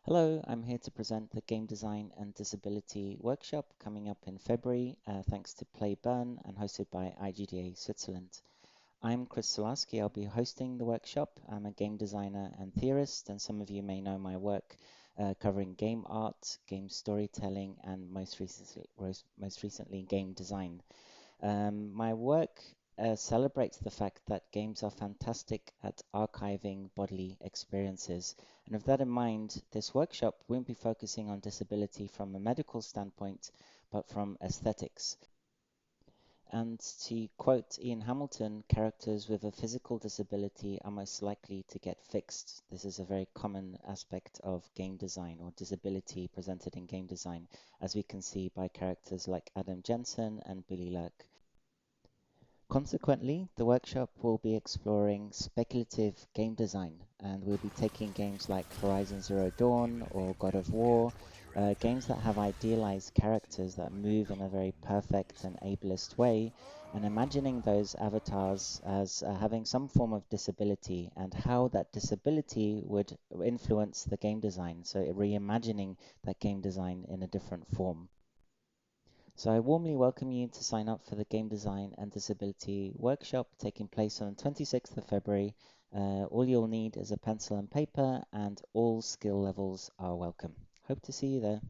Hello, I'm here to present the Game Design and Disability workshop coming up in February, thanks to PlayBern and hosted by IGDA Switzerland. I'm Chris Solarski. I'll be hosting the workshop. I'm a game designer and theorist, and some of you may know my work covering game art, game storytelling, and most recently game design. My work celebrates the fact that games are fantastic at archiving bodily experiences. And with that in mind, this workshop won't be focusing on disability from a medical standpoint, but from aesthetics. And to quote Ian Hamilton, characters with a physical disability are most likely to get fixed. This is a very common aspect of game design or disability presented in game design, as we can see by characters like Adam Jensen and Billy Lurk. Consequently, the workshop will be exploring speculative game design, and we'll be taking games like Horizon Zero Dawn or God of War, games that have idealized characters that move in a very perfect and ableist way, and imagining those avatars as having some form of disability and how that disability would influence the game design. So, reimagining that game design in a different form. So I warmly welcome you to sign up for the Game Design and Disability workshop taking place on the 26th of February. All you'll need is a pencil and paper, and all skill levels are welcome. Hope to see you there.